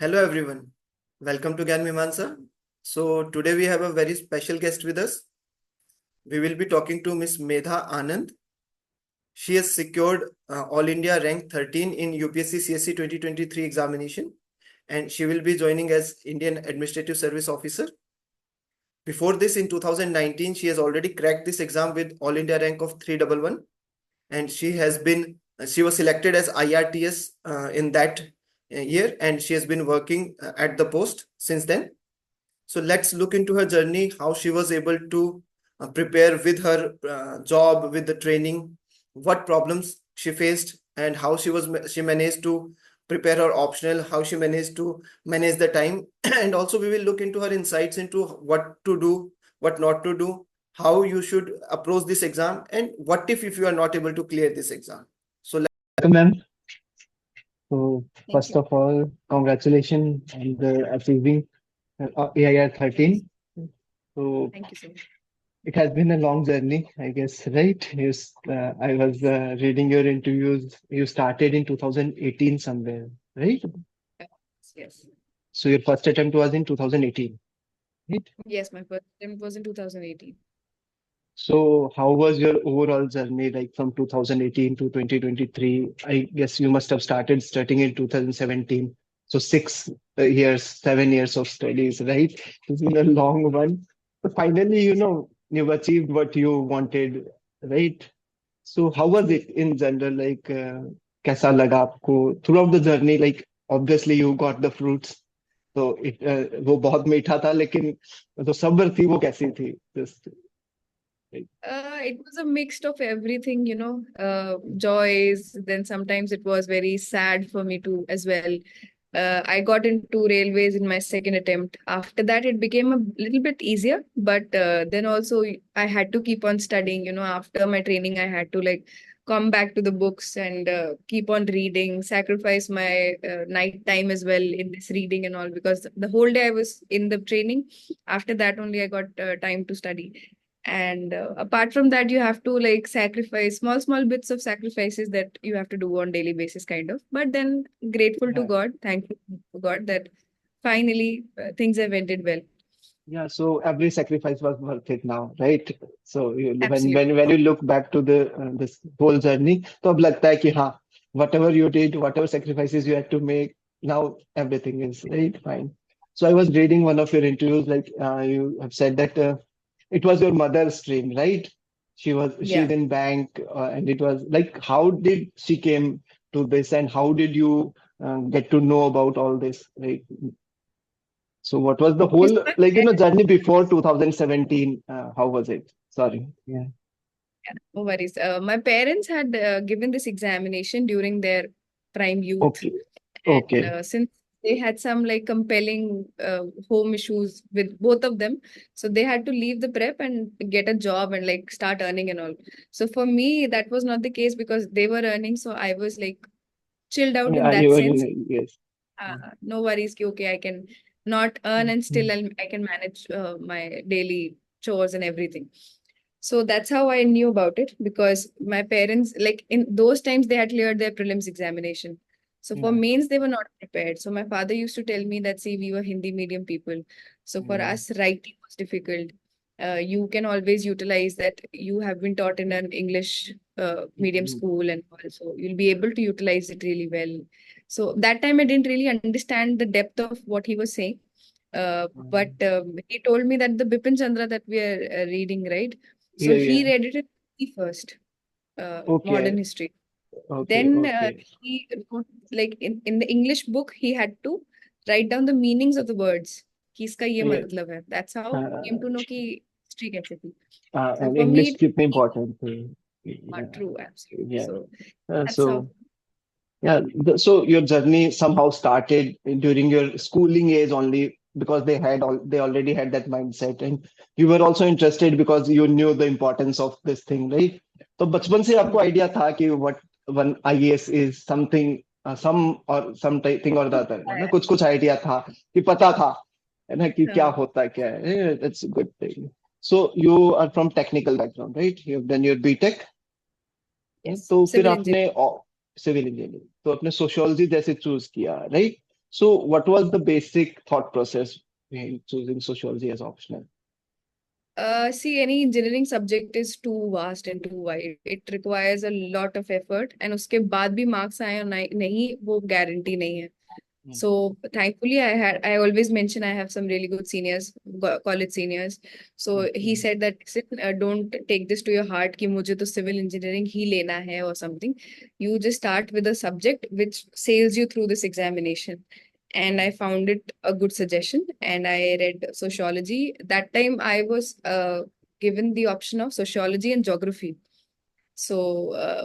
Hello everyone. Welcome to Gyan Mimansa. So today we have a very special guest with us. We will be talking to Miss Medha Anand. She has secured All India rank 13 in UPSC CSC 2023 examination, and she will be joining as Indian Administrative Service Officer. Before this, in 2019, she has already cracked this exam with All India rank of 311, and she was selected as IRTS in that year, and she has been working at the post since then. So let's look into her journey, how she was able to prepare with her job, with the training, what problems she faced, and how she managed to prepare her optional, how she managed to manage the time, and also we will look into her insights into what to do, what not to do, how you should approach this exam, and what if you are not able to clear this exam. So Welcome, ma'am. So, Thank first you. of all, congratulations on the achieving AIR 13. So, Thank you so much. it has been a long journey, I guess, right? I was reading your interviews. You started in 2018 somewhere, right? Yes. So, your first attempt was in 2018, right? Yes, my first attempt was in 2018. So, how was your overall journey like from 2018 to 2023? I guess you must have started studying in 2017. So, 6 years, 7 years of studies, right? It's been a long one. But finally, you've achieved what you wanted, right? So, how was it in general? Like, कैसा लगा आपको throughout the journey? Like, obviously, you got the fruits. तो वो बहुत मीठा था लेकिन जो सब्र थी वो कैसी थी? Just It was a mix of everything, joys. Then sometimes it was very sad for me too, as well. I got into railways in my second attempt. After that, it became a little bit easier, but then also I had to keep on studying. After my training, I had to like come back to the books and keep on reading, sacrifice my night time as well in this reading and all, because the whole day I was in the training. After that, only I got time to study. And apart from that, you have to like sacrifice small bits of sacrifices that you have to do on daily basis, kind of. But then grateful to yeah. God, thankful to God that finally things have ended well. Yeah, so every sacrifice was worth it now, right? So Absolutely. when you look back to the this whole journey, तो अब लगता है कि हाँ, whatever you did, whatever sacrifices you had to make, now everything is right, fine. So I was reading one of your interviews, like you have said that it was your mother's dream, right? She's Yeah. in bank, and it was like, how did she came to this, and how did you get to know about all this, right? So what was the Yes, whole journey before 2017? How was it? Sorry. Yeah. no worries. My parents had given this examination during their prime youth, Okay. and Okay. since they had some like compelling home issues with both of them, so they had to leave the prep and get a job and like start earning and all. So for me, that was not the case because they were earning, so I was like chilled out in Yeah, that you were sense. yes. No worries, ki, okay, I can not earn and still I can manage my daily chores and everything. So that's how I knew about it, because my parents, like in those times, they had cleared their prelims examination. So for Yeah. mains, they were not prepared. So my father used to tell me that, see, we were Hindi medium people. So for Yeah. us, writing was difficult. You can always utilize that you have been taught in an English medium Mhm. school, and also you'll be able to utilize it really well. So that time I didn't really understand the depth of what he was saying. But he told me that the Bipin Chandra that we are reading, right? So Yeah, he yeah. read it in first, modern Okay. history. Okay. Then Okay. he wrote, like in the English book, he had to write down the meanings of the words. कि इसका ये Yeah. मतलब है. That's how I came Uh, to know कि history कैसे थी. So and for me, English कितनी important थी. Yeah. true, absolutely. Yeah. So that's how. So yeah, so your journey somehow started during your schooling age only because they already had that mindset, and you were also interested because you knew the importance of this thing, right? तो बचपन से आपको idea था कि what one IAS is something, some thing or the other, है ना? कुछ idea था कि पता था, है ना, कि क्या Uh, होता है क्या है. That's a good thing. So you are from technical background, right? You've done your BTech. yes, तो फिर civil engineering. आपने सिविल इंजीनियरिंग तो आपने सोशियोलॉजी जैसे चूज किया, right? So what was the basic thought process in choosing sociology as optional? See, any engineering subject is too vast and too wide. It requires a lot of effort, and उसके बाद भी marks आए और नहीं वो guarantee नहीं है. Hmm. So thankfully, I always mention I have some really good seniors, college seniors. So he said that don't take this to your heart कि मुझे तो civil engineering ही लेना है or something. You just start with a subject which sails you through this examination. And I found it a good suggestion, and I read sociology. That time I was given the option of sociology and geography. सो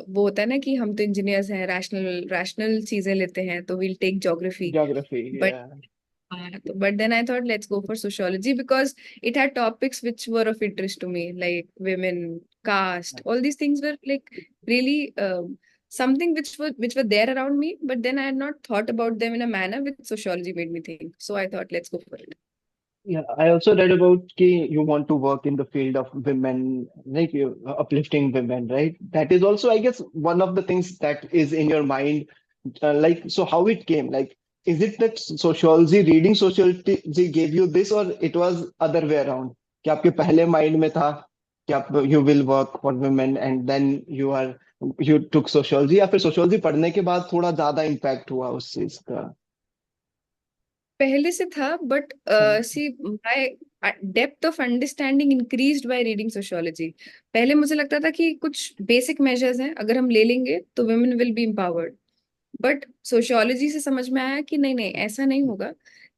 वो होता है ना कि हम तो engineers हैं, rational rational चीजें लेते हैं, तो we'll take geography. Geography, but yeah. then I thought let's go for sociology because it had topics which were of interest to me, like women, caste, all these things were like really something which were there around me, but then I had not thought about them in a manner which sociology made me think. So I thought let's go for it. Yeah, I also read about ki you want to work in the field of women, like you uplifting women, right? That is also, I guess, one of the things that is in your mind. Like, so how it came? Like, is it that sociology, reading sociology gave you this, or it was other way around? कि आपके पहले mind में था कि आप you will work for women and then you took sociology, या फिर sociology पढ़ने के बाद थोड़ा ज्यादा impact हुआ उस चीज का? पहले से था, but see my depth of understanding increased by reading sociology. पहले मुझे लगता था कि कुछ बेसिक मेजर्स हैं, अगर हम ले लेंगे तो women will be empowered. But sociology से समझ में आया कि नहीं नहीं, ऐसा नहीं होगा.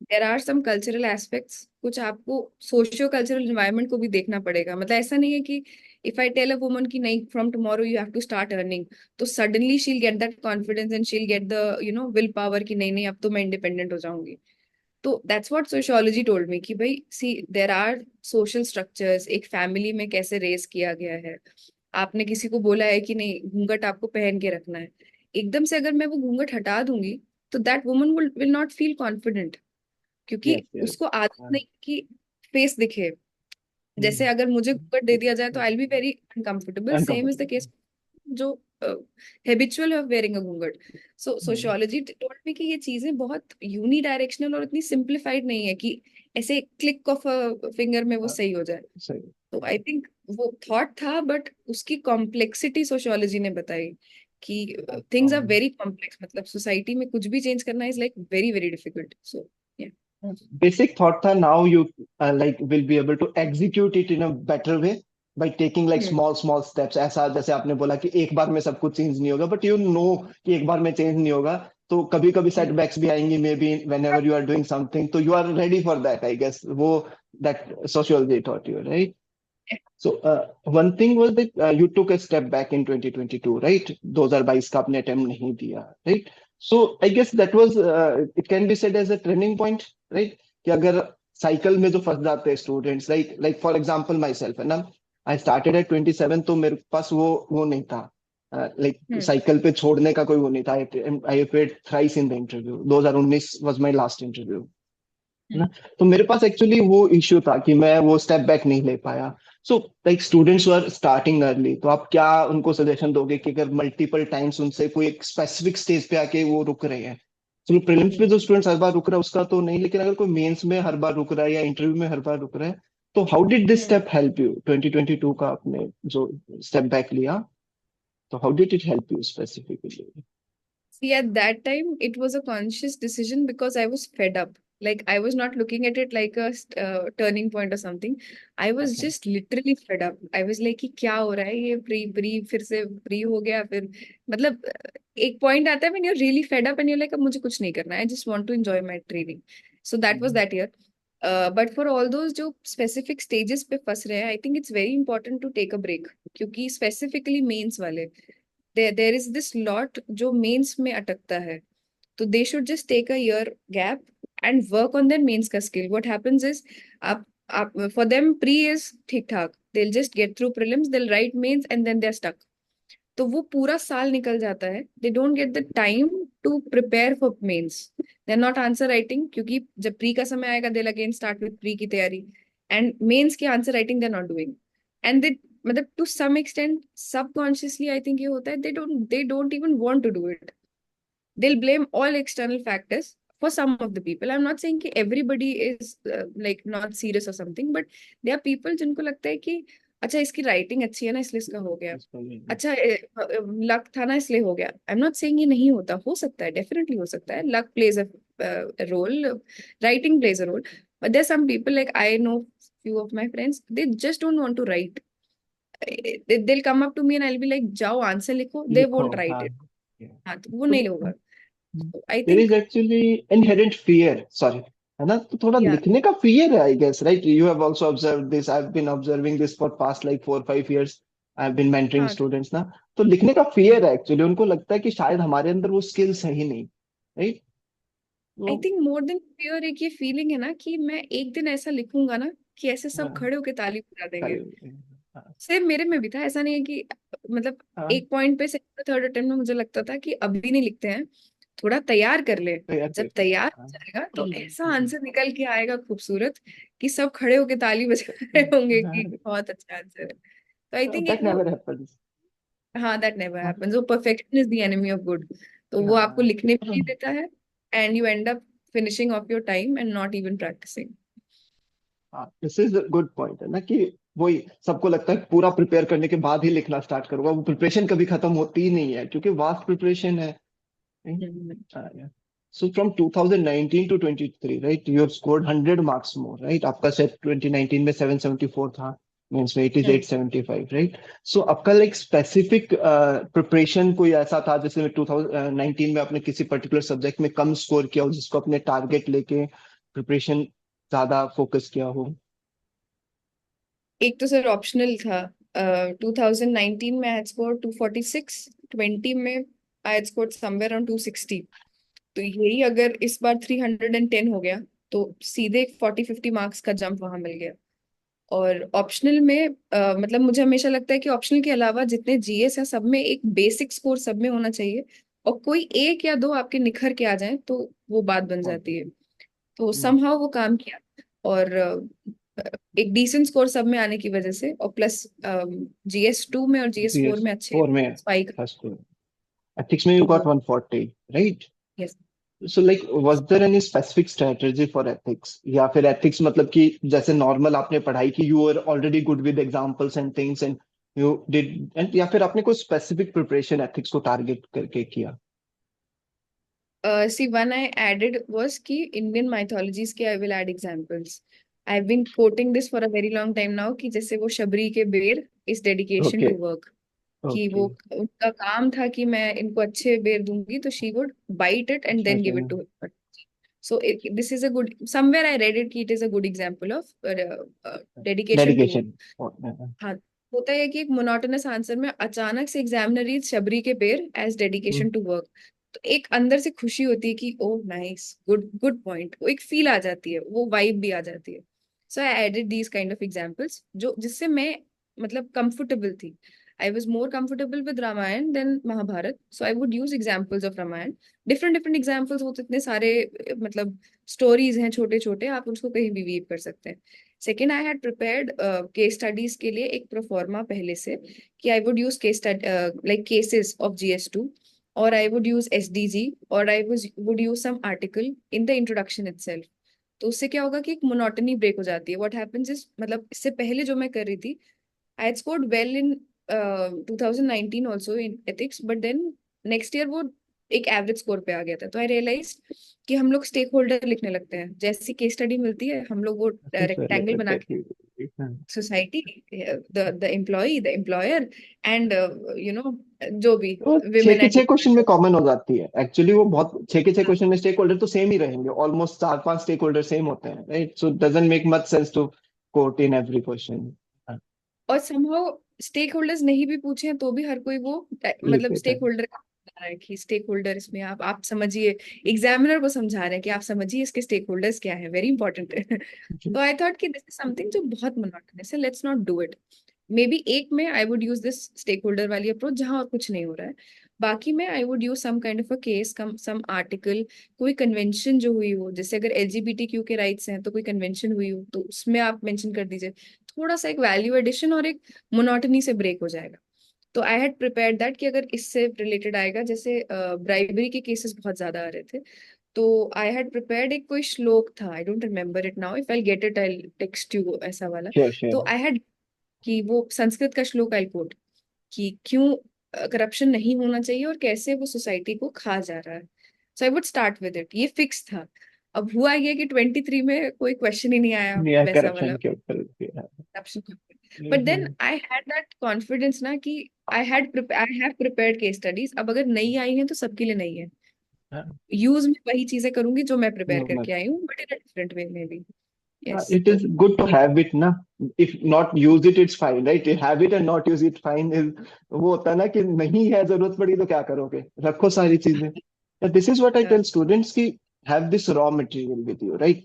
There are some cultural aspects, कुछ आपको सोशियो कल्चरल इन्वायरमेंट को भी देखना पड़ेगा. मतलब ऐसा नहीं है कि if I tell a woman कि नहीं from tomorrow you have to start earning, तो suddenly she will get that confidence and she will get the willpower कि नहीं नहीं अब तो मैं इंडिपेंडेंट हो जाऊंगी. तो that's what sociology told me कि भाई सी देर आर सोशल स्ट्रक्चर्स, एक फैमिली में कैसे रेस किया गया है. आपने किसी को बोला है कि नहीं घूंघट आपको पहन के रखना है, एकदम से अगर मैं वो घूंघट हटा दूंगी तो that woman will not feel confident, क्योंकि Yes, yes. उसको आदत नहीं कि फेस दिखे. जैसे अगर मुझे घूंघट दे दिया जाए तो I will be very uncomfortable. Same is the case Uncomfortable. जो हैबिचुअल है वेयरिंग अ घूंघट. सो Hmm. सोशियोलॉजी टोल्ड मी कि ये चीजें बहुत यूनी डायरेक्शनल और इतनी सिंप्लीफाइड नहीं है कि ऐसे क्लिक ऑफ अ फिंगर में वो सही हो जाए. So, तो आई थिंक वो थॉट था, बट उसकी कॉम्प्लेक्सिटी सोशियोलॉजी ने बताई कि थिंग्स आर वेरी कॉम्प्लेक्स. मतलब सोसाइटी में कुछ भी चेंज करना is like very very difficult. So basic thought tha now you like will be able to execute it in a better way by taking like या small steps. ऐसा जैसे आपने बोला कि एक बार में सब कुछ चेंज नहीं होगा, but you know कि एक बार में चेंज नहीं होगा, तो कभी कभी setbacks भी आएंगी, maybe whenever you are doing something, तो you are ready for that, I guess. वो that sociology taught you, right? So one thing was that you took a step back in 2022, right? 2022 का आपने attempt नहीं दिया, right? So I guess that was it can be said as a turning point, right? कि अगर cycle में जो फंस जाते हैं students, like for example myself है ना, I started at 27, तो मेरे पास वो नहीं था, like साइकिल पे छोड़ने का कोई वो नहीं था. I appeared thrice in the interview. 2019 was my last interview, है ना. तो मेरे पास एक्चुअली वो इश्यू था कि मैं वो स्टेप बैक नहीं ले पाया. So like students are starting early, तो आप क्या उनको सजेशन दोगे कि अगर मल्टीपल टाइम्स उनसे कोई एक स्पेसिफिक स्टेज पे आके वो रुक रहे हैं, चलो प्रीलिम्स पे जो स्टूडेंट्स हर बार रुक रहा है उसका तो नहीं, लेकिन अगर कोई मेंस में हर बार रुक रहा है या इंटरव्यू में हर बार रुक रहा है, तो how did this step help you? 2022 का आपने जो स्टेप बैक लिया, तो how did it help you specifically? See, at that time, it was a conscious decision because I was fed up. Like, I was not looking at it like a turning point or something. I was Okay. just literally fed up. I was like, कि क्या हो रहा है ये pre pre फिर से pre हो गया फिर. मतलब एक point आता है when you're really fed up and you're like अब मुझे कुछ नहीं करना है. I just want to enjoy my training. So that was that year. But for all those जो specific stages पे फंस रहे हैं, I think it's very important to take a break. क्योंकि specifically mains वाले there is this lot जो mains में अटकता है, तो they should just take a year gap and work on their mains का स्किल. व्हाट हैपेंस इज आप for them pre is ठीक ठाक, they will just get through prelims, they will write mains and then they are stuck. तो वो पूरा साल निकल जाता है, they don't get the time to prepare for mains. They are not answer writing, क्योंकि जब प्री का समय आएगा they again start with pre की तैयारी, एंड मेंस की answer writing they are not doing. And they मतलब to some extent subconsciously I think ये होता है, they don't even want to do it. They'll blame all external factors. for some of the people. I'm not saying कि everybody is like not serious or something, but there are people जिनको लगता है कि अच्छा इसकी writing अच्छी है ना इसलिए इसका हो गया, अच्छा लक था ना इसलिए हो गया. आई एम नॉट सेइंग ये नहीं होता, हो सकता है, डेफिनेटली हो सकता है. Luck plays a role, writing plays a role, but there some people like I know few of my friends, they just don't want to write. They'll come up to me and I'll be like जाओ answer लिखो, they लिखो, won't write हाँ. it. हाँ तो वो नहीं होगा. I there is think actually inherent fear, sorry, है ना, तो थोड़ा yeah. लिखने का फियर है, I guess, right? You have also observed this, I have been observing this for past like 4 5 years. I have been mentoring हाँ students ना. तो लिखने का फियर है एक्चुअली, उनको लगता है कि शायद हमारे अंदर वो स्किल्स है ही नहीं, राइट? आई तो थिंक मोर देन फियर एक ये फीलिंग है ना कि मैं एक दिन ऐसा लिखूंगा ना कि ऐसे सब हाँ, खड़े होके ताली बजा देंगे. हाँ, सेम मेरे में भी था, ऐसा नहीं है कि मतलब हाँ, एक पॉइंट पे सेकंड थर्ड अटेम्प्ट में मुझे लगता था कि अभी नहीं लिखते हैं, थोड़ा तैयार कर ले. तैयार जब करके, तैयार हो हाँ. जाएगा तो ऐसा आंसर निकल के आएगा खूबसूरत कि सब खड़े होके ताली बजा रहे होंगे कि बहुत अच्छा आंसर है. तो आई थिंक एक दैट वो, नेवर हैपेंस. हाँ दैट नेवर हैपेंस. वो perfection is the enemy of good. तो वो आपको हाँ, लिखने भी नहीं देता है, and you end up finishing off your time and not even practising. हाँ, दिस इज गुड पॉइंट, है ना, कि वही सबको लगता है पूरा प्रिपेयर करने के बाद ही लिखना स्टार्ट करूंगा, वो प्रिपरेशन कभी खत्म होती ही नहीं है क्योंकि वास्ट प्रिपरेशन है. So from 2019 to 23, right? You have scored 100 marks more, right? आपका सेट 2019 में 774 था, मींस में इट इज 875, राइट? सो आपका लाइक स्पेसिफिक प्रिपरेशन कोई ऐसा था जैसे 2019 में आपने किसी पर्टिकुलर सब्जेक्ट में कम स्कोर किया हो जिसको अपने टारगेट लेके प्रिपरेशन ज्यादा फोकस किया हो? एक तो सर ऑप्शनल था. 2019 में आई हैड स्कोर 246, 20 में I had score somewhere around 260. तो यही अगर इस बार 310 हो गया तो सीधे 40-50 मार्क्स का जंप वहां मिल गया. और ऑप्शनल में मतलब मुझे हमेशा लगता है कि ऑप्शनल के अलावा जितने जीएस हैं सब में एक बेसिक स्कोर सब में होना चाहिए, और कोई एक या दो आपके निखर के आ जाएं तो वो बात बन जाती है. तो समहाउ वो काम किया, और एक डिसेंट स्कोर सब में आने की वजह से, और प्लस जीएस 2 में और जीएस 4 जीएस में अच्छे 4 में स्पाइक. फर्स्ट, एथिक्स में यू तो गॉट वो 140, right? Yes. So like was there any specific strategy for ethics, या फिर एथिक्स मतलब कि जैसे नॉर्मल आपने पढ़ाई की, you are already good with examples and things and you did, and या फिर आपने कोई स्पेसिफिक प्रिपरेशन एथिक्स को टारगेट करके किया? See, one I added was कि Indian mythologies के I will add examples. I've been quoting this for a very long time now कि जैसे वो शबरी के बेर is dedication okay, to work. कि ओके. वो उनका काम था कि मैं इनको अच्छे बेर दूंगी तो she would bite it and then give it to her. So this is a good, somewhere I read it कि it is a good example of dedication to work. Dedication. हाँ, होता है कि एक मोनोटोनस आंसर में अचानक से examiner read Shabari के पेर एज डेडिकेशन टू वर्क, तो एक अंदर से खुशी होती है कि oh nice, good good point, वो एक फील आ जाती है, वो वाइब भी आ जाती है. So I added these kind of examples जो जिससे मैं मतलब कंफर्टेबल थी. I was more comfortable with Ramayan than Mahabharat, so I would use examples of Ramayan. Different different examples, वो तो इतने सारे मतलब स्टोरीज हैं छोटे छोटे, आप उसको कहीं भी वीव कर सकते हैं. Second, I had prepared case studies के लिए एक प्रोफॉर्मा पहले से कि आई would use case like cases of GS 2, or I would use SDG, or I would use some article in the introduction itself. तो उससे क्या होगा कि एक मोनोटनी ब्रेक हो जाती है. What happens is, मतलब इससे पहले जो मैं कर रही थी, I had scored well in 2019 also in ethics, but then next year वो एक एवरेज स्कोर पे आ गया था. तो आई रियलाइज कि हम लोग स्टेक होल्डर लिखने लगते हैं, जैसी केस स्टडी मिलती है हम लोग वो रेक्टेंगल बना के society, the employee, the employer, and you know जो भी वो छह विमेन के एंड छह क्वेश्चन में ह्यूमन. कॉमन हो जाती है एक्चुअली, वो बहुत 6 के 6 क्वेश्चन में स्टेक होल्डर तो सेम ही रहेंगे, ऑलमोस्ट 4 5 स्टेक होल्डर सेम होते हैं, right? So doesn't make much sense to quote in every question. और समहाउ स्टेक होल्डर्स नहीं भी पूछे हैं तो भी हर कोई वो लिख मतलब देता स्टेक होल्डर का बता रहा है कि स्टेक होल्डर इसमें आप समझिए, एग्जामिनर को समझा रहे हैं कि आप समझिए इसके स्टेक होल्डर्स क्या है, वेरी इंपॉर्टेंट है. है. तो आई थॉट कि दिस इज समथिंग जो बहुत मोनोटोनस है, let's not do it. Maybe एक में I would use this stakeholder वाली अप्रोच जहां और कुछ नहीं हो रहा है, बाकी में I would use some kind of a case, cum some article, कोई कन्वेंशन जो हुई हो, जैसे अगर LGBTQ के राइट्स हैं तो कोई कन्वेंशन हुई हो तो उसमें आप मेंशन कर दीजिए. थोड़ा सा एक वैल्यू एडिशन और एक मोनोटनी से ब्रेक हो जाएगा. तो आई हैड प्रिपेयर्ड दैट कि अगर इससे रिलेटेड आएगा, जैसे ब्राइबरी के केसेस बहुत ज्यादा आ रहे थे, तो आई हैड प्रिपेयर्ड एक कोई श्लोक था, I don't remember it now, if I get it I text you, ऐसा वाला। श्योर तो श्योर। आई हैड कि वो संस्कृत का श्लोक आई कोट कि क्यों करप्शन नहीं होना चाहिए और कैसे वो सोसाइटी को खा जा रहा है। So I would start with it, ये फिक्स था। अब हुआ ये कि 23 में कोई क्वेश्चन ही नहीं आया नहीं वैसा वाला करप्शन के ऊपर करप्शन का। But then I had that confidence ना कि I have prepared case studies. अब अगर नहीं आई है तो सबके लिए नहीं है। यूज में वही चीजें करूंगी जो मैं प्रिपेयर करके आई हूँ, but in a different way में भी। यस, इट तो is good to have it ना। If not use it it's fine, right? Have it and not use it fine is, वो होता है ना कि नहीं है, जरूरत पड़ी तो क्या करोगे, रखो सारी चीजें। This is what I tell students की have this raw material with you, right?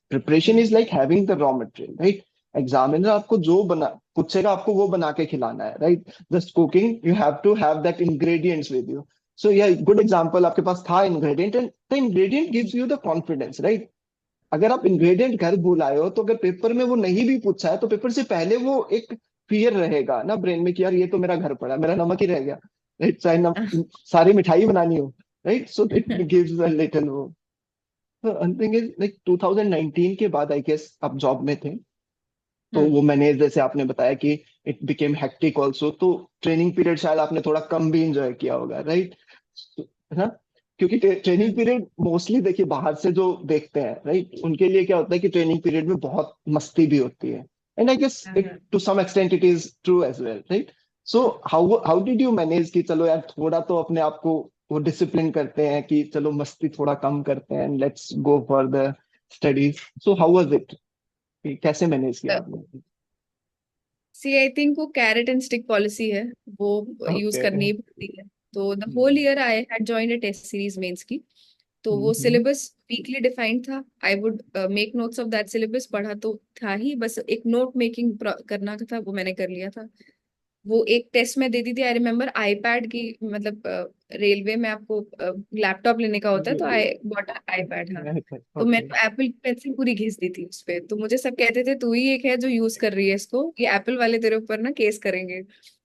Preparation is like having the raw material, right? Examiner आपको जो बना पूछेगा आपको वो बना के खिलाना है, right? Just cooking you have to have that ingredients with you. So yeah good example, आपके पास था ingredient and the ingredient gives you the confidence, right? अगर आप इंग्रेडिएंट घर भूल आए हो तो अगर पेपर में वो नहीं भी पूछा है तो पेपर से पहले वो एक फियर रहेगा ना ब्रेन में कि यार ये तो मेरा घर पड़ा, मेरा नमक ही रह गया, राइट? चाहे सारी मिठाई बनानी हो, right? So it gives a little वो। थिंग इज लाइक 2019 के बाद आई गेस आप जॉब में थे, तो वो मैंने जैसे आपने बताया कि इट बिकेम हेक्टिक ऑल्सो, तो ट्रेनिंग पीरियड शायद आपने थोड़ा कम भी इंजॉय किया होगा, राइट? है ना? क्योंकि ट्रेनिंग पीरियड मोस्टली देखिए बाहर से जो देखते हैं, राइट, उनके लिए क्या होता है कि ट्रेनिंग पीरियड में बहुत मस्ती भी होती है, and I guess it to some extent it is true as well, right? So how how did you manage कि चलो यार थोड़ा तो अपने आप को वो डिसिप्लिन करते हैं कि चलो मस्ती थोड़ा कम करते हैं and let's go for the studies. So how was it, कैसे मैनेज किया आपने? सी आई थिंक वो कैरेट एंड स्टिक पॉलिसी है, वो यूज ओके। करनी ही पड़ती है। तो the whole year I had joined a test series mains की। तो वो हम्म। सिलेबस वीकली डिफाइंड था। I would make notes of that syllabus, पढ़ा तो था ही, बस एक नोट मेकिंग करना था, वो मैंने कर लिया था। वो एक टेस्ट में देती थी, आई रिमेम्बर आईपैड की, मतलब रेलवे में आपको लैपटॉप लेने का होता है, तो आई बॉट आईपैड। हाँ, तो ओके। मैंने एप्पल की पेंसिल पूरी घिस दी थी उस पे। तो मुझे सब कहते थे तू ही एक है जो यूज कर रही है इसको, ये एप्पल वाले तेरे ऊपर ना केस करेंगे।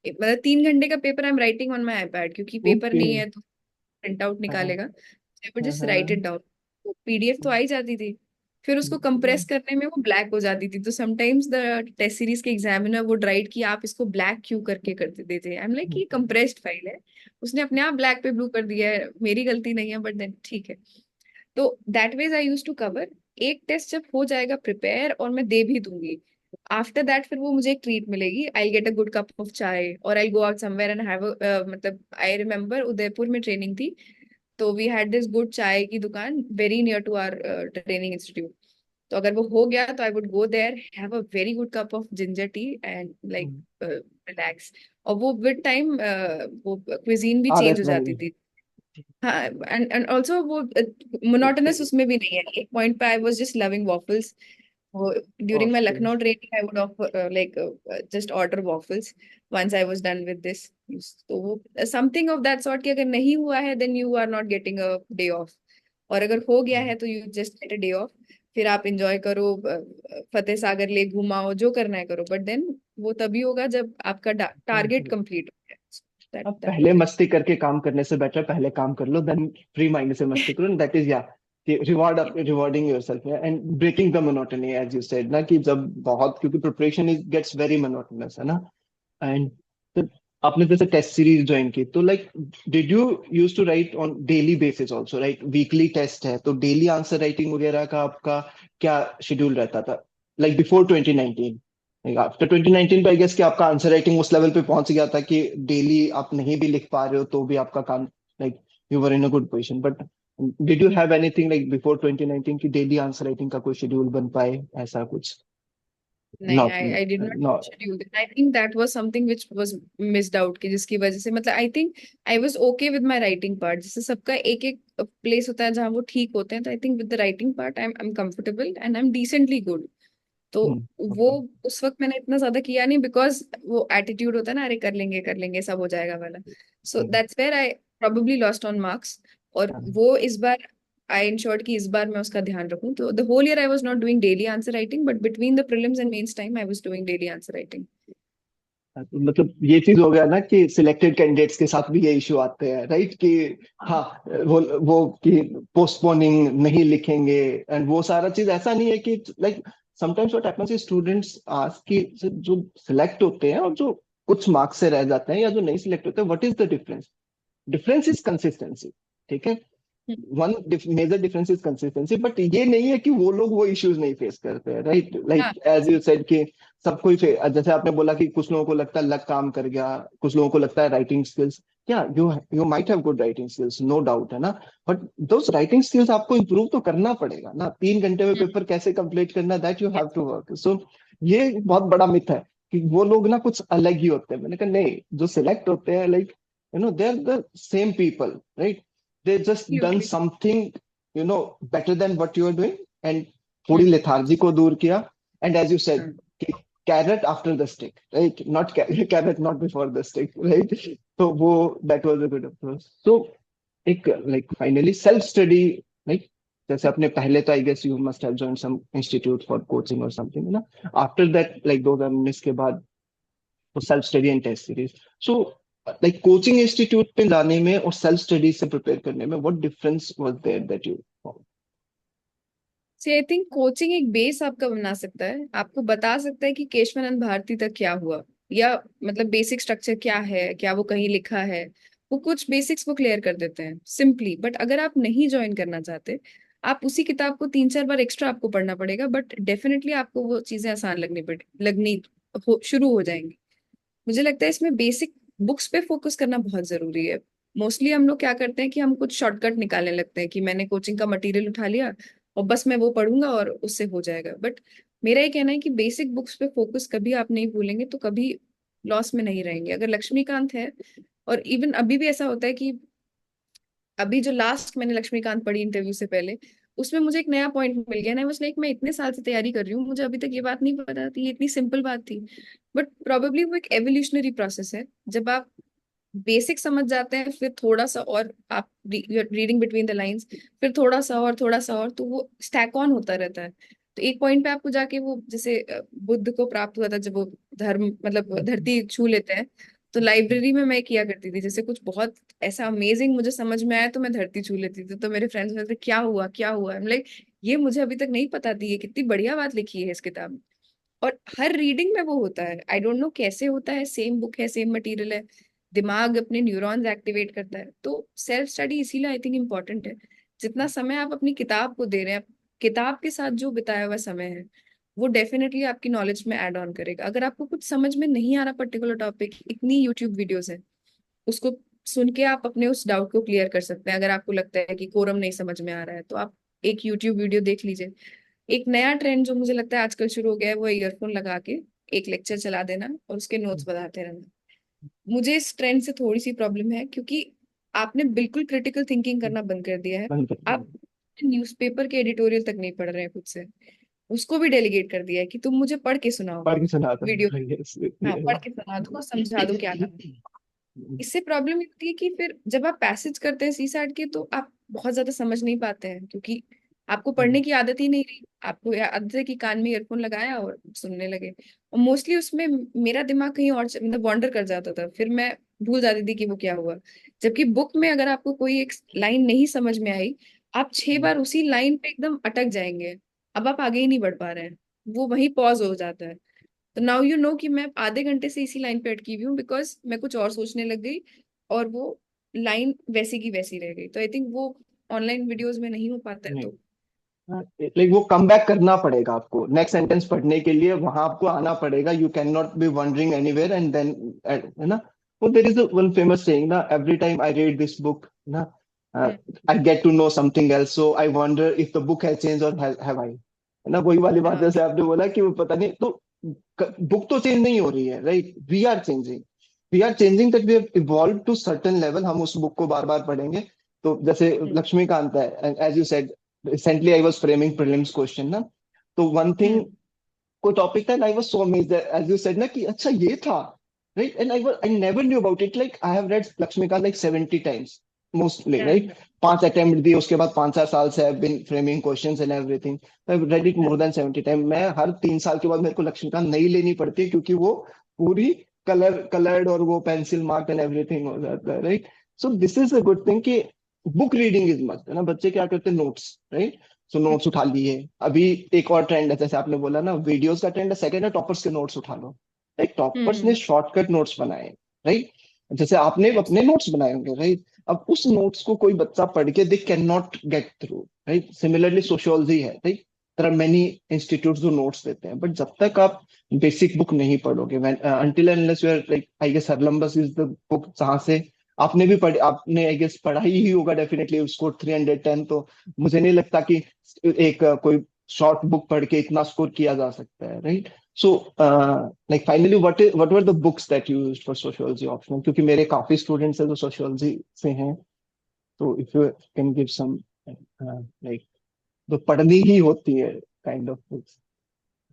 मतलब 3 घंटे का paper I am writing on my iPad, क्योंकि पेपर ओके। नहीं है तो प्रिंट आउट हाँ निकालेगा, I would just right it हाँ। डाउन। तो पीडीएफ तो आ ही जाती थी, फिर उसको कंप्रेस करने में वो ब्लैक हो जाती थी। तो समटाइम्स द टेस्ट सीरीज के एग्जामिनर वुड राइट कि आप इसको ब्लैक क्यों करके कर देते। आई एम लाइक ये कंप्रेस्ड फाइल है, उसने अपने आप ब्लैक पे ब्लू कर दिया है, मेरी गलती नहीं है, बट देन ठीक है। तो that ways I used to cover. एक टेस्ट जब हो जाएगा प्रिपेयर और मैं दे भी दूंगी, आफ्टर दैट फिर वो मुझे एक ट्रीट मिलेगी, I get a good cup of chai और I go out somewhere and have, मतलब आई रिमेम्बर उदयपुर में ट्रेनिंग थी, तो वी हैड दिस गुड चाय की दुकान very near to our training institute. तो अगर वो हो गया तो I would go there, have a very good cup of ginger tea and like relax. और वो विद टाइम वो क्विजीन भी चेंज आदत हो बन जाती गई। थी। हाँ, एंड ऑल्सो वो मोनोटोनस उसमें भी नहीं है। एक पॉइंट पे I was just loving waffles. During my okay. Lucknow training I would offer like just order waffles once I was done with this. तो वो समथिंग ऑफ दैट सॉर्ट कि अगर नहीं हुआ है then you are not getting a day off, और अगर हो गया है तो you just get a day off. फिर आप इंजॉय करो, फतेह सागर लेक घुमाओ, जो करना है करो, बट देन वो तभी होगा जब आपका टारगेट कंप्लीट हो गया। दैट अब दैट पहले वाज इट। मस्ती करके काम करने से बेटर पहले काम कर लो, देन फ्री माइंड से मस्ती करो, दैट इज या rewarding yourself and breaking the monotony as you said ना, कि जब बहुत, क्योंकि preparation is gets very monotonous है ना। एंड आपने जैसे टेस्ट सीरीज ज्वाइन की तो like did you use to write on daily basis also, right? Weekly test है तो डेली आंसर राइटिंग वगैरह का आपका क्या शेड्यूल रहता था, लाइक बिफोर 2019? आफ्टर 2019 पे आई गेस कि आपका आंसर राइटिंग उस लेवल पे पहुंच गया था कि डेली आप नहीं भी लिख पा रहे हो तो भी आपका काम, like you were in a good position, but did you have anything like before 2019 की डेली आंसर राइटिंग का कोई शेड्यूल बन पाए, ऐसा कुछ? नहीं, not I did not not schedule it. I think that was something which was missed out, कि जिसकी वजह से मतलब I think I was okay with my writing part. जैसे सबका एक एक प्लेस होता है जहाँ वो ठीक होते हैं, तो I think with the writing part I am comfortable and I am decently good. तो वो ओके। उस वक्त मैंने इतना ज्यादा किया नहीं, बिकॉज वो एटीट्यूड होता है ना, अरे कर लेंगे सब हो जाएगा वाला। So that's where I probably lost on marks. और वो इस बार आई इंश्योर्ड कि इस बार मैं उसका ध्यान रखूं। तो the whole year I was not doing daily answer writing, but between the prelims and mains time I was doing daily answer writing. मतलब ये चीज हो गया ना कि सिलेक्टेड कैंडिडेट्स के साथ भी ये इशू आते हैं, राइट? कि हाँ, वो कि पोस्टपोनिंग नहीं लिखेंगे, एंड वो सारा चीज ऐसा नहीं है कि like sometimes what happens students ask कि जो सिलेक्ट होते हैं और जो कुछ मार्क्स से रह जाते हैं या जो नहीं सिलेक्ट होते हैं, what is the difference? Difference is consistency, ठीक है? One major difference is consistency, but ये नहीं है कि वो लोग वो इश्यूज नहीं फेस करते हैं, राइट? लाइक हाँ एज यू सेड कि सबको ही जैसे आपने बोला कि कुछ लोगों को लगता है लक काम कर गया, कुछ लोगों को लगता है राइटिंग स्किल्स, या you might have good writing skills, no doubt, है ना? बट दोस राइटिंग स्किल्स आपको इंप्रूव तो करना पड़ेगा ना। 3 घंटे में पेपर कैसे कंप्लीट करना, that you have to work. So ये बहुत बड़ा मिथ है कि वो लोग ना कुछ अलग ही होते हैं। मैंने कहा नहीं, जो सिलेक्ट होते हैं like they are the same people, right? They just done absolutely. something better than what you are doing, and थोड़ी लेथार्जी को दूर किया, and as you said कि carrot after the stick, right? Not carrot not before the stick, right? तो वो that was a good approach. So एक like finally self study, like जैसे अपने पहले तो I guess you must have joined some institute for coaching or something, है ना? After that like 2019 के बाद तो self study and test series. So like coaching institute पे जाने में और सेल्फ स्टडी से प्रिपेयर करने में what difference was there that you found? See I think coaching एक बेस आपका बना सकता है, आपको बता सकता है कि केशवानंद भारती तक क्या हुआ, या मतलब बेसिक स्ट्रक्चर क्या है, क्या वो कहीं लिखा है, वो कुछ बेसिक्स वो क्लियर कर देते हैं सिंपली। बट अगर आप नहीं ज्वाइन करना चाहते, आप उसी किताब को 3-4 बार एक्स्ट्रा आपको पढ़ना पड़ेगा, बट डेफिनेटली आपको वो चीजें आसान लगनी शुरू हो जाएंगी। मुझे लगता है इसमें बेसिक बुक्स पे फोकस करना बहुत जरूरी है। मोस्टली हम लोग क्या करते हैं कि हम कुछ शॉर्टकट निकालने लगते हैं कि मैंने कोचिंग का मटेरियल उठा लिया और बस मैं वो पढ़ूंगा और उससे हो जाएगा। बट मेरा ये कहना है कि बेसिक बुक्स पे फोकस कभी आप नहीं भूलेंगे तो कभी लॉस में नहीं रहेंगे। अगर लक्ष्मीकांत है, और इवन अभी भी ऐसा होता है कि अभी जो लास्ट मैंने लक्ष्मीकांत पढ़ी इंटरव्यू से पहले, उसमें मुझे एक नया पॉइंट मिल गया ना। लाइक मैं इतने साल से तैयारी कर रही हूँ, मुझे अभी तक ये बात नहीं पता थी, ये इतनी सिंपल बात थी। बट प्रोबेबली वो एक एवोल्यूशनरी प्रोसेस है। जब आप बेसिक समझ जाते हैं, फिर थोड़ा सा और आप रीडिंग बिटवीन द लाइंस, फिर थोड़ा सा और थोड़ा सा और, तो वो स्टैक ऑन होता रहता है। तो एक पॉइंट पे आपको जाके वो जैसे बुद्ध को प्राप्त हुआ था जब वो धर्म मतलब धरती छू लेते हैं। तो लाइब्रेरी में मैं किया करती थी, जैसे कुछ बहुत ऐसा अमेजिंग मुझे समझ में आया तो मैं धरती छू लेती थी। तो मेरे फ्रेंड्स बोलते क्या हुआ क्या हुआ, लाइक ये मुझे अभी तक नहीं पता थी, ये कितनी बढ़िया बात लिखी है इस किताब में। और हर रीडिंग में वो होता है, आई डोंट नो कैसे होता है, सेम बुक है सेम मटेरियल है, दिमाग अपने न्यूरॉन्स एक्टिवेट करता है। तो सेल्फ स्टडी इसीलिए आई थिंक इम्पोर्टेंट है। जितना समय आप अपनी किताब को दे रहे हैं, किताब के साथ जो बिताया हुआ समय है, वो डेफिनेटली आपकी नॉलेज में ऐड ऑन करेगा। अगर आपको कुछ समझ में नहीं आ रहा पर्टिकुलर टॉपिक, इतनी यूट्यूब वीडियोस है, उसको सुन के आप अपने उस डाउट को क्लियर कर सकते हैं। अगर आपको लगता है कि कोरम नहीं समझ में आ रहा है, तो आप एक यूट्यूब वीडियो देख लीजिए। एक नया ट्रेंड जो मुझे लगता है आजकल शुरू हो गया है, वो ईयरफोन लगा के एक लेक्चर चला देना और उसके नोट्स बताते रहना। मुझे इस ट्रेंड से थोड़ी सी प्रॉब्लम है, क्योंकि आपने बिल्कुल क्रिटिकल थिंकिंग करना बंद कर दिया है। आप न्यूज़पेपर के एडिटोरियल तक नहीं पढ़ रहे हैं खुद से, उसको भी डेलीगेट कर दिया है कि तुम मुझे पढ़ के सुनाओ पढ़ के सुनाता वीडियो। हूँ, yes, हाँ, yeah. पढ़ के सुना दो, समझा दो क्या था। इससे प्रॉब्लम ये होती है कि फिर जब आप पैसेज करते हैं सीसैट के, तो आप बहुत ज्यादा समझ नहीं पाते हैं, क्योंकि आपको पढ़ने की आदत ही नहीं रही। आपको आदत है कि कान में ईयरफोन लगाया और सुनने लगे। और मोस्टली उसमें मेरा दिमाग कहीं और मतलब वॉन्डर कर जाता था, फिर मैं भूल जाती थी कि वो क्या हुआ। जबकि बुक में अगर आपको कोई एक लाइन नहीं समझ में आई, आप 6 बार उसी लाइन पे एकदम अटक जाएंगे, अब आप आगे ही नहीं बढ़ पा रहे हैं, वो वहीं पॉज हो जाता है। तो नाउ यू नो कि मैं आधे घंटे से इसी लाइन पे अटकी हुई हूँ, बिकॉज मैं कुछ और सोचने लग गई और वो लाइन वैसी की वैसी रह गई। तो आई थिंक वो ऑनलाइन वीडियोस में नहीं हो पाता है। नहीं, तो लाइक वो कम बैक करना पड़ेगा आपको नेक्स्ट सेंटेंस पढ़ने के लिए, वहां आपको आना पड़ेगा। You can not be wandering anywhere and then, है ना? वो there is one famous saying ना, every time I read this book ना, I get to know something else, so I wonder if the book has change और have I, है ना? वही वाली बात हाँ जैसे आपने बोला कि वो पता नहीं, तो बुक तो चेंज नहीं हो रही है, right? We are changing, that we have evolve to certain level. हम उस बुक को बार बार पढ़ेंगे। तो जैसे लक्ष्मीकांत है, as you said, recently I was framing prelims question ना, तो वन थिंग, कोई टॉपिक था, I was so amazed as you said ना कि अच्छा ये था, right? And I never knew about it. Like I have read Laxmikanth like 70 times mostly, right? 5 attempt दिए, उसके बाद 5-4 साल से I have been framing questions and everything. I have read it more then 70 time. मैं हर 3 साल के बाद मेरे को लक्ष्मीकांत नई लेनी पड़ती है, क्योंकि वो पूरी कलर्ड और वो पेंसिल मार्क एंड एवरीथिंग हो जाता है, right? So this is a good thing कि बुक रीडिंग इज मस्ट, है ना? बच्चे क्या करते हैं, नोट्स, राइट? सो नोट्स उठा लिए। अभी एक और ट्रेंड है, जैसे आपने बोला ना, वीडियोस का ट्रेंड है। सेकंड है टॉपर्स के नोट्स उठा लो। लाइक टॉपर्स ने हम्म शॉर्टकट नोट्स बनाए, राइट? जैसे आपने अपने नोट्स बनाए होंगे, राइट? अब उस नोट्स को कोई बच्चा पढ़ के they can not get through, right? Similarly sociology है, right? There are many institutes जो नोट्स देते हैं, बट जब तक आप बेसिक बुक नहीं पढ़ोगे, until and unless you are like, I guess Harlambus is the book जहां से आपने भी पढ़, आपने आई गेस पढ़ा ही होगा डेफिनेटली, उसको 310। तो मुझे नहीं लगता कि एक कोई शॉर्ट बुक पढ़ के इतना स्कोर किया जा सकता है, right? So like finally what were the books that you used for sociology optional? क्योंकि मेरे काफी स्टूडेंट्स हैं जो सोशियोलॉजी से हैं, तो if you can give some like, जो पढ़नी ही होती है, kind of books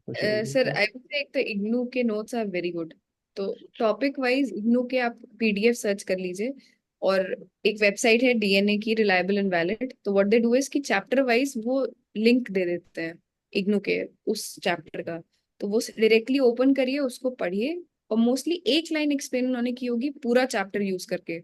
sociology sir की। आई वुड से एक तो इग्नू के नोट्स आर वेरी गुड। तो टॉपिक वाइज इग्नू के आप पीडीएफ सर्च कर लीजिए, और एक वेबसाइट है डीएनए की, रिलायबल एंड वैलिड। तो व्हाट दे डू इज कि चैप्टर वाइज वो लिंक दे देते हैं इग्नू के उस चैप्टर का। तो वो डायरेक्टली ओपन करिए, उसको पढ़िए, और मोस्टली एक लाइन एक्सप्लेन उन्होंने की होगी पूरा चैप्टर यूज करके।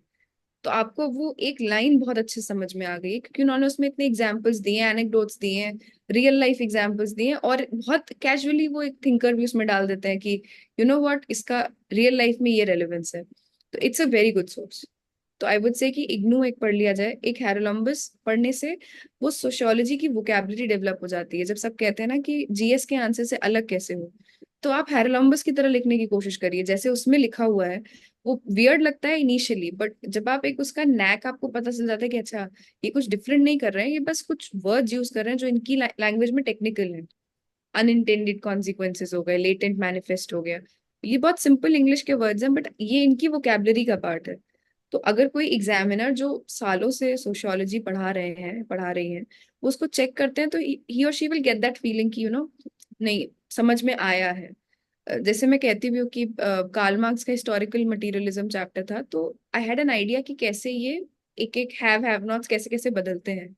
तो आपको वो एक लाइन बहुत अच्छे समझ में आ गई है, क्योंकि उन्होंने उसमें इतने एग्जाम्पल्स दिए हैं, एनेक्डोट्स दिए हैं, रियल लाइफ एग्जाम्पल्स दिए हैं, और बहुत कैजुअली वो एक थिंकर भी उसमें डाल देते हैं कि यू नो व्हाट, इसका रियल लाइफ में ये रेलेवेंस है। तो it's a very good source. तो आई वुड से कि इग्नू एक पढ़ लिया जाए। एक हैरोलम्बस पढ़ने से वो सोशियोलॉजी की वोकैबुलरी डेवलप हो जाती है। जब सब कहते हैं ना कि जीएस के आंसर से अलग कैसे हो, तो आप हैरोलम्बस की तरह लिखने की कोशिश करिए जैसे उसमें लिखा हुआ है। वो वियर्ड लगता है इनिशियली, बट जब आप एक उसका नैक आपको पता चल जाता है कि अच्छा, ये कुछ डिफरेंट नहीं कर रहे हैं, ये बस कुछ वर्ड्स यूज कर रहे हैं जो इनकी लैंग्वेज में टेक्निकल है। अनइंटेंडेड कॉन्सिक्वेंसेस हो गए, लेटेंट मैनिफेस्ट हो गया, ये बहुत सिंपल इंग्लिश के वर्ड्स हैं, बट ये इनकी वोकैबुलरी का पार्ट है। तो अगर कोई एग्जामिनर जो सालों से सोशियोलॉजी पढ़ा रहे हैं, पढ़ा रही हैं, वो उसको चेक करते हैं, तो ही और she will get that feeling कि नहीं, समझ में आया है। जैसे मैं कहती भी हूँ कि कार्ल मार्क्स का हिस्टोरिकल मटेरियलिज्म चैप्टर था, तो आई हैड एन आइडिया कि कैसे ये एक एक हैव नॉट्स कैसे कैसे बदलते हैं।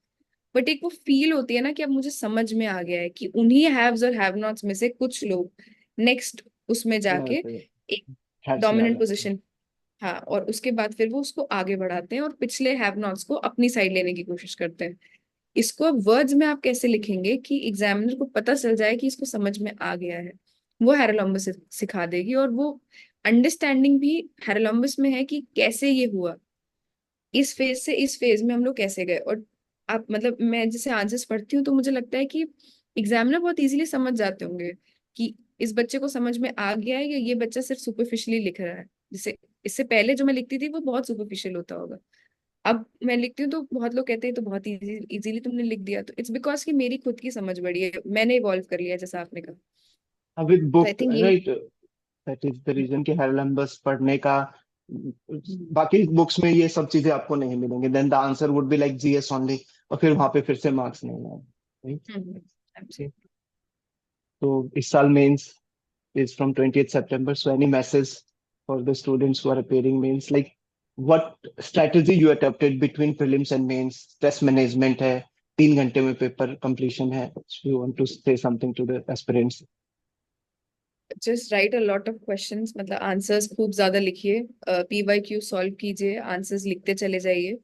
बट एक वो फील होती है ना कि अब मुझे समझ में आ गया है कि उन्हीं हैव्स और हैव नॉट्स में से कुछ लोग नेक्स्ट उसमें जाके एक हैट्स में आ डोमिनेंट जाते हैं। पोजीशन, हाँ, और उसके बाद फिर वो उसको आगे बढ़ाते हैं और पिछले हैव नॉट्स को अपनी साइड लेने की कोशिश करते हैं। इसको अब वर्ड्स में आप कैसे लिखेंगे कि एग्जामिनर को पता चल जाए कि इसको समझ में आ गया है, वो हैरोलम्बस सिखा देगी। और वो अंडरस्टैंडिंग भी हैरोलम्बस में है कि कैसे ये हुआ, इस फेज से इस फेज में हम लोग कैसे गए। और आप मतलब मैं जैसे आंसर्स पढ़ती हूँ तो मुझे लगता है कि एग्जामिनर बहुत इजीली समझ जाते होंगे कि इस बच्चे को समझ में आ गया है या ये बच्चा सिर्फ सुपरफिशियली लिख रहा है। जैसे इससे पहले जो मैं लिखती थी वो बहुत सुपरफिशियल होता होगा, अब मैं लिखती हूँ तो बहुत लोग कहते हैं तो बहुत इजीली तुमने लिख दिया। तो इट्स बिकॉज कि मेरी खुद की समझ बढ़ी है, मैंने इवॉल्व कर लिया है, जैसा आपने कहा। विद तो आई बुक, थिंक ये, right? That is the reason कि हेरलम्बस पढ़ने का, बाकी बुक्स में ये सब चीजें आपको नहीं मिलेंगे, then the answer would be like GS only, और फिर वहां पे फिर से मार्क्स नहीं आए, right? Okay. absolutely. तो इस साल mains is from 20th September, so any message for the students who are appearing mains, like what strategy you adopted between prelims and mains? Stress management है, 3 घंटे में पेपर completion है, so you want to say something to the aspirants? Just right a lot of questions, मतलब answers खूब ज्यादा लिखिए, PYQ solve कीजिए, answers लिखते चले जाइए।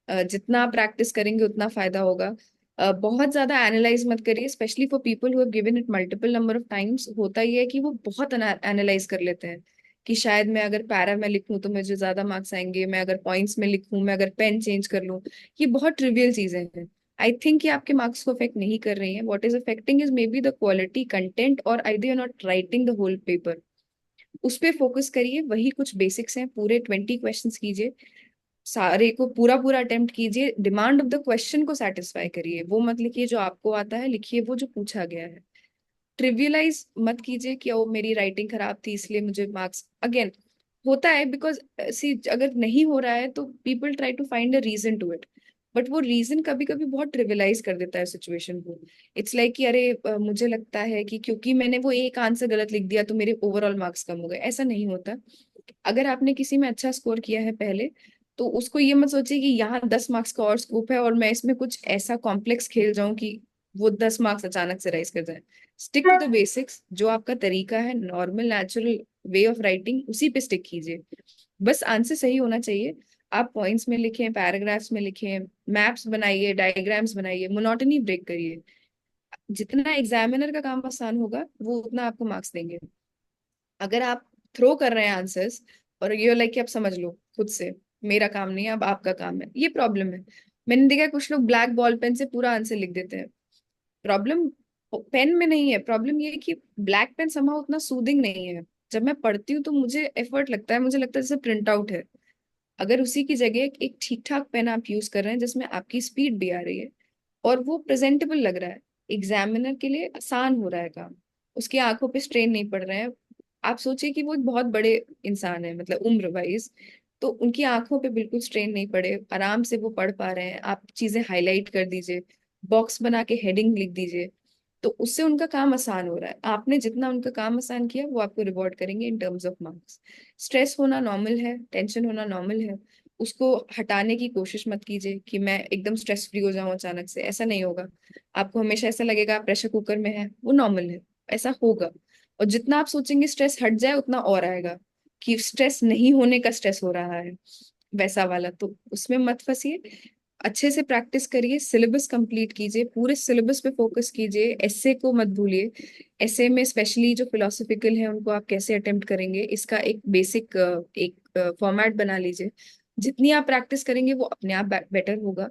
जितना आप प्रैक्टिस करेंगे उतना फायदा होगा। बहुत ज्यादा एनालाइज मत करिए, specially for people who have given it multiple number of times. होता ही है कि वो बहुत एनालाइज कर लेते हैं कि शायद मैं अगर पैरा में लिखूं तो मुझे ज्यादा मार्क्स आएंगे, मैं अगर पॉइंट्स में लिखूं, मैं अगर पेन चेंज कर लूं। ये बहुत ट्रिवियल चीजें हैं। आई थिंक ये आपके मार्क्स को अफेक्ट नहीं कर रही हैं। What is affecting is maybe the quality content, और either you are not writing the whole paper. उस पे फोकस करिए, वही कुछ बेसिक्स हैं, पूरे 20 क्वेश्चंस कीजिए, सारे को पूरा पूरा अटेम्प्ट कीजिए। डिमांड ऑफ द क्वेश्चन को सेटिस्फाई करिए, वो मत लिखिए जो आपको आता है, लिखिए वो जो पूछा गया है। ट्रिवियलाइज मत कीजिए कि ओ मेरी राइटिंग खराब थी इसलिए मुझे मार्क्स। अगेन होता है, बिकॉज सी अगर नहीं हो रहा है तो people try to find a reason to it, but वो रीजन कभी कभी बहुत ट्रिवियलाइज कर देता है सिचुएशन को। इट्स लाइक कि अरे मुझे लगता है कि क्योंकि मैंने वो एक आंसर गलत लिख दिया तो मेरे ओवरऑल मार्क्स कम हो गए, ऐसा नहीं होता। अगर आपने किसी में अच्छा स्कोर किया है पहले, तो उसको ये मत सोचिए कि यहाँ 10 मार्क्स का और स्कोप है और मैं इसमें कुछ ऐसा कॉम्प्लेक्स खेल जाऊं कि वो 10 मार्क्स अचानक से राइज कर जाए। स्टिक टू द बेसिक्स, जो आपका तरीका है, normal natural way of writing उसी पे स्टिक कीजिए। बस आंसर सही होना चाहिए। आप पॉइंट्स में लिखें, पैराग्राफ्स में लिखें, मैप्स बनाइए, डायग्राम्स बनाइए, मोनोटनी ब्रेक करिए। जितना एग्जामिनर का काम आसान होगा वो उतना आपको मार्क्स देंगे। अगर आप थ्रो कर रहे हैं आंसर्स और ये लाइक कि आप समझ लो खुद से, मेरा काम नहीं है अब आपका काम है, ये प्रॉब्लम है। मैंने देखा है कुछ लोग ब्लैक बॉल पेन से पूरा आंसर लिख देते हैं। प्रॉब्लम पेन में नहीं है, प्रॉब्लम ये है कि ब्लैक पेन समहाउ उतना सूदिंग नहीं है। जब मैं पढ़ती हूँ तो मुझे एफर्ट लगता है, मुझे लगता है जैसे प्रिंट आउट है। अगर उसी की जगह एक ठीक ठाक पेन आप यूज कर रहे हैं जिसमें आपकी स्पीड भी आ रही है और वो प्रेजेंटेबल लग रहा है, एग्जामिनर के लिए आसान हो रहा है काम, उसकी आंखों पे स्ट्रेन नहीं पड़ रहे हैं। आप सोचिए कि वो एक बहुत बड़े इंसान है, मतलब उम्र वाइज, तो उनकी आंखों पे बिल्कुल स्ट्रेन नहीं पड़े, आराम से वो पढ़ पा रहे हैं। आप चीजें हाईलाइट कर दीजिए, बॉक्स बना के हेडिंग लिख दीजिए, तो उससे उनका काम आसान हो रहा है। आपने जितना उनका काम आसान किया वो आपको रिवॉर्ड करेंगे in terms of marks. Stress होना नॉर्मल है, टेंशन होना नॉर्मल है, उसको हटाने की कोशिश मत कीजिए कि मैं एकदम स्ट्रेस फ्री हो जाऊं अचानक से, ऐसा नहीं होगा। आपको हमेशा ऐसा लगेगा आप प्रेशर कुकर में है, वो नॉर्मल है, ऐसा होगा। और जितना आप सोचेंगे स्ट्रेस हट जाए उतना और आएगा कि स्ट्रेस नहीं होने का स्ट्रेस हो रहा है, वैसा वाला, तो उसमें मत फंसिए। अच्छे से प्रैक्टिस करिए, सिलेबस कंप्लीट कीजिए, पूरे सिलेबस पे फोकस कीजिए, एस्से को मत भूलिए। एस्से में स्पेशली जो फिलोसफिकल है उनको आप कैसे अटेम्प्ट करेंगे इसका एक बेसिक एक फॉर्मेट बना लीजिए। जितनी आप प्रैक्टिस करेंगे वो अपने आप बेटर होगा।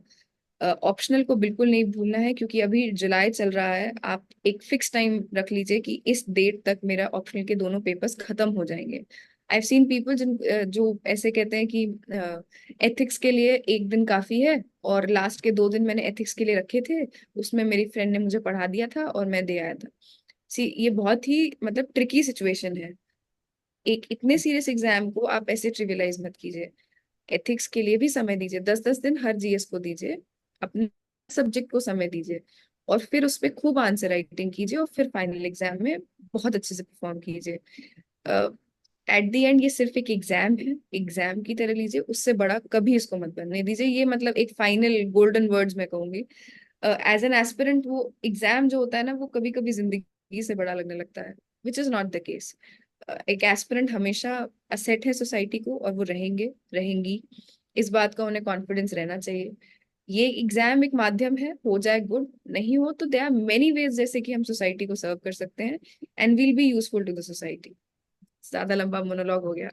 ऑप्शनल को बिल्कुल नहीं भूलना है, क्योंकि अभी जुलाई चल रहा है। आप एक फिक्स टाइम रख लीजिए कि इस डेट तक मेरा ऑप्शनल के दोनों पेपर्स खत्म हो जाएंगे। आई हैव सीन पीपल जो ऐसे कहते हैं कि एथिक्स के लिए एक दिन काफी है, और लास्ट के 2 दिन मैंने एथिक्स के लिए रखे थे, उसमें मेरी फ्रेंड ने मुझे पढ़ा दिया था और मैं दे आया था। सी ये बहुत ही मतलब ट्रिकी सिचुएशन है। एक इतने सीरियस एग्जाम को आप ऐसे ट्रिवियलाइज मत कीजिए। एथिक्स के लिए भी समय दीजिए, 10-10 दिन हर जीएस को दीजिए, अपने सब्जेक्ट को समय दीजिए, और फिर उस पर खूब आंसर राइटिंग कीजिए, और फिर फाइनल एग्जाम में बहुत अच्छे से परफॉर्म कीजिए। एट द एंड ये सिर्फ एक एग्जाम है, एग्जाम की तरह लीजिए, उससे बड़ा कभी इसको मत बनने दीजिए। ये मतलब एक फाइनल गोल्डन वर्ड्स मैं कहूंगी। एज एन एस्पिरेंट वो एग्जाम जो होता है ना, वो कभी कभी जिंदगी से बड़ा लगने लगता है, which is not the case. एक एस्पिरेंट हमेशा असेट है सोसाइटी को, और वो रहेंगे, रहेंगी, इस बात का उन्हें कॉन्फिडेंस रहना चाहिए। ये एग्जाम एक माध्यम है, हो जाए गुड, नहीं हो तो देयर आर मेनी वेज जैसे कि हम सोसाइटी को सर्व कर सकते हैं and will be useful to the society. ज्यादा लंबा मोनोलॉग हो गया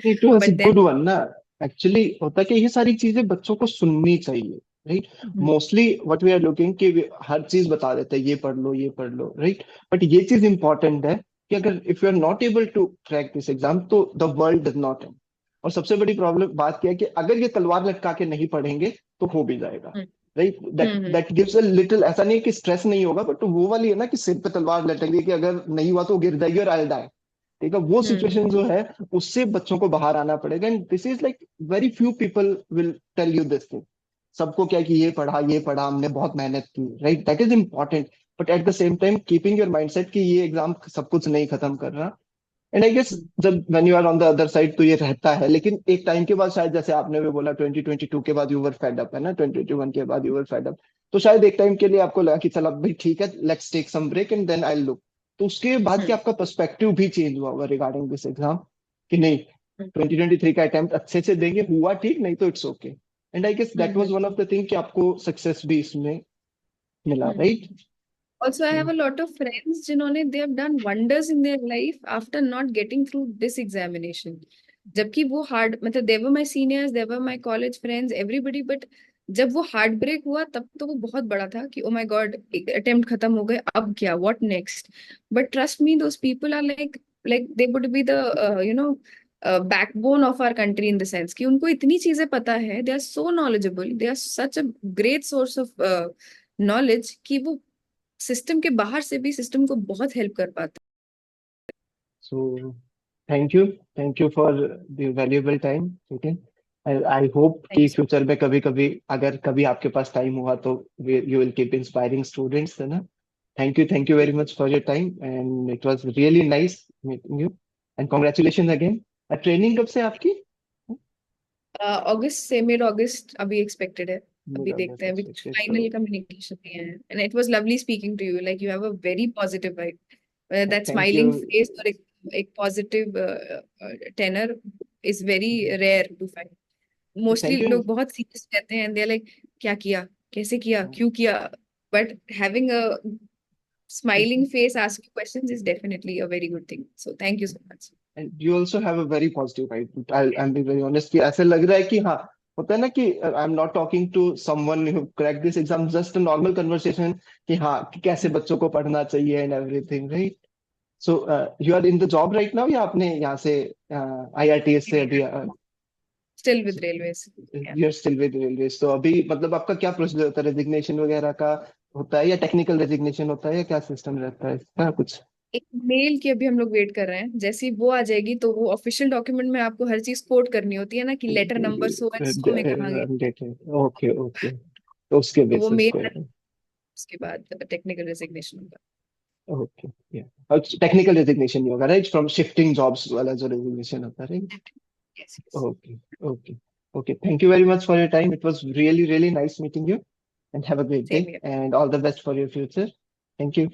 it was but a good then one ना। एक्चुअली होता कि ये सारी चीजें बच्चों को सुननी चाहिए, right. Mostly what we are looking कि हर चीज बता देते हैं, ये पढ़ लो ये पढ़ लो, राइट। बट ये चीज इंपॉर्टेंट है कि अगर if you are not able to crack this exam तो the world does not end. और सबसे बड़ी प्रॉब्लम बात क्या है कि अगर ये तलवार लटका के नहीं पढ़ेंगे तो हो भी जाएगा, right. That hmm that gives a little, ऐसा नहीं है कि स्ट्रेस नहीं होगा, बट वो वाली है ना कि सिर पे तलवार लटक गई कि अगर नहीं हुआ तो गिर जाएगी और आई डाई। ठीक है, वो हम्म सिचुएशन जो है उससे बच्चों को बाहर आना पड़ेगा। And this is like very few people will tell you this thing. सबको क्या है कि ये पढ़ा हमने बहुत मेहनत की, right, that is important. But at the same time keeping your mindset कि ये एग्जाम सब कुछ नहीं खत्म कर रहा। एंड आई गेस जब when you are on the other side तो ये रहता है, लेकिन एक टाइम के बाद शायद जैसे आपने भी बोला 2022 के बाद यू वर फेड अप, है ना, 2021 के बाद यू वर फेड अप। तो शायद एक टाइम के लिए आपको लगा कि चल अब भाई ठीक है, let's take some break and then I look. तो उसके बाद क्या हम्म आपका पर्सपेक्टिव भी चेंज हुआ होगा रिगार्डिंग दिस एग्जाम कि नहीं हम्म 2023 का अटेम्प्ट अच्छे से देंगे, हुआ ठीक नहीं तो it's okay. And I guess that was hmm one of the thing कि आपको सक्सेस भी इसमें मिला, hmm right. Also, I have a lot of friends जिन्होंने they have done wonders in their life after not getting through this examination. जबकि वो hard, मतलब they were my seniors, they were my college friends, everybody, but जब वो heart break हुआ तब तो वो बहुत बड़ा था कि ओ माय गॉड, अटेम्प्ट खत्म हो गए, अब क्या, what next. But trust me, those people are like they would be the you know backbone of our country, in the sense कि उनको इतनी चीजें पता है, they are so knowledgeable, they are such a great source of knowledge कि वो system के बाहर से भी सिस्टम को बहुत हेल्प कर पाते so thank you for the valuable time, ठीक है। आई होप हैं। कि फ्यूचर में कभी कभी अगर कभी आपके पास टाइम हुआ तो you will keep inspiring students, है ना। Thank you very much for your time and it was really nice meeting you and congratulation again. Training कब से आपकी? अगस्त से मिड अगस्त अभी एक्सपेक्टेड है। मिड अभी देखते अगस्त हैं, अभी कुछ एक्सपेक्टेड, तो फाइनल कम्युनिकेशन नहीं है, and it was lovely speaking to you, like you have a very positive vibe, that thank you. Smiling face और एक एक positive tenor is very rare to find. Mostly Thank you. लोग बहुत serious रहते हैं, and like क्या किया, कैसे किया, क्यों किया. But having a smiling face asking questions is definitely a very good thing. So thank you so much. And you also have a very positive vibe. I'm being very honest कि ऐसे लग रहा है कि हाँ, होता है ना कि I'm not talking to someone who cracked this exam, just a normal conversation कि हाँ, कि कैसे बच्चों को पढ़ना चाहिए and everything, right? So you are in the job right now या आपने यहाँ से IRTS से अभी Still with railways. Yeah. you are still with railways. तो अभी मतलब आपका क्या प्रोसीजर होता है, रेजिग्नेशन वगैरह का होता है या टेक्निकल रेजिग्नेशन होता है या क्या सिस्टम रहता है इसका कुछ? एक मेल की अभी हम लोग वेट कर रहे हैं. जैसे ही वो आ जाएगी तो वो ऑफिशियल डॉक्यूमेंट में आपको हर चीज कोट करनी होती है ना, कि letter number so and so में कहाँ गया. ओके ओके, तो उसके तो वो बेसिस मेल, पे. उसके बाद टेक्निकल रेजिग्नेशन होगा. ओके, या टेक्निकल रेजिग्नेशन नहीं होगा राइट, फ्रॉम शिफ्टिंग जॉब्स वाला जो रेजिग्नेशन होता है right. Yes, yes. Okay okay okay, thank you very much for your time. It was really really nice meeting you and have a great day Same here. and all the best for your future. Thank you.